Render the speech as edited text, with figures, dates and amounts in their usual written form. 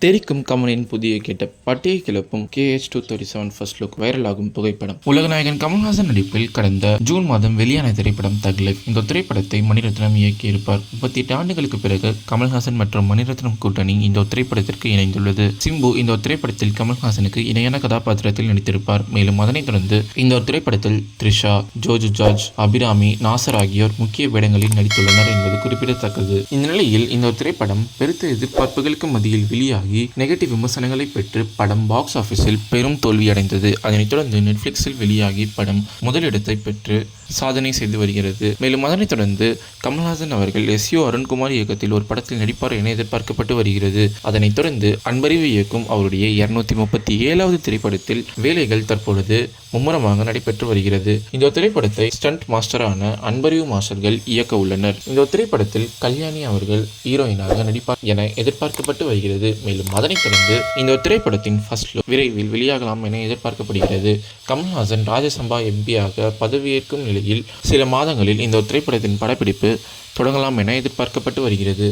தெரிக்கும் கமலின் புதிய கெட்டப், பட்டையை கிளப்பும் KH237 ஃபர்ஸ்ட் லுக், வைரலாகும் புகைப்படம். உலகநாயகன் கமல்ஹாசன் நடிப்பில் கடந்த ஜூன் மாதம் வெளியான திரைப்படம் தக் லைஃப். இந்த திரைப்படத்தை மணிரத்னம் இயக்கியிருப்பார். 38 ஆண்டுகளுக்கு பிறகு கமல்ஹாசன் மற்றும் மணிரத்னம் கூட்டணி இந்த திரைப்படத்திற்கு இணைந்துள்ளது. சிம்பு இந்த திரைப்படத்தில் கமல்ஹாசனுக்கு இணையான கதாபாத்திரத்தில் நடித்திருப்பார். மேலும் அதனைத் தொடர்ந்து இந்த திரைப்படத்தில் த்ரிஷா, ஜோஜு ஜார்ஜ், அபிராமி, நாசர் ஆகியோர் முக்கிய வேடங்களில் நடித்துள்ளனர் என்பது குறிப்பிடத்தக்கது. இந்த நிலையில் இந்த திரைப்படம் பெருத்த எதிர்பார்ப்புகளுக்கு மத்தியில் வெளியாகி நெகட்டிவ் விமர்சனங்களை பெற்று படம் பாக்ஸ் ஆபீஸில் பெரும் தோல்வியடைந்தது. அதனைத் தொடர்ந்து நெட்ஃபிளிக்ஸில் வெளியாகி படம் முதலிடத்தை பெற்று சாதனை செய்து வருகிறது. மேலும் அதனைத் தொடர்ந்து கமல்ஹாசன் அவர்கள் SU அருண்குமார் இயக்கத்தில் ஒரு படத்தில் நடிப்பார் என எதிர்பார்க்கப்பட்டு வருகிறது. அதனைத் தொடர்ந்து அன்பறிவு இயக்கும் அவருடைய 237வது திரைப்படத்தில் வேலைகள் தற்பொழுது மும்முரமாக நடைபெற்று வருகிறது. இந்த திரைப்படத்தை ஸ்டண்ட் மாஸ்டரான அன்பறிவு மாஸ்டர்கள் இயக்க உள்ளனர். இந்த திரைப்படத்தில் கல்யாணி அவர்கள் ஹீரோயினாக நடிப்பார் என எதிர்பார்க்கப்பட்டு வருகிறது. மேலும் அதனைத் தொடர்ந்து இந்த திரைப்படத்தின் ஃபர்ஸ்ட் லுக் விரைவில் வெளியாகலாம் என எதிர்பார்க்கப்படுகிறது. கமல்ஹாசன் ராஜ்யசபா எம்பியாக பதவியேற்கும் நிலையில் சில மாதங்களில் இந்த திரைப்படத்தின் படப்பிடிப்பு தொடங்கலாம் என எதிர்பார்க்கப்பட்டு வருகிறது.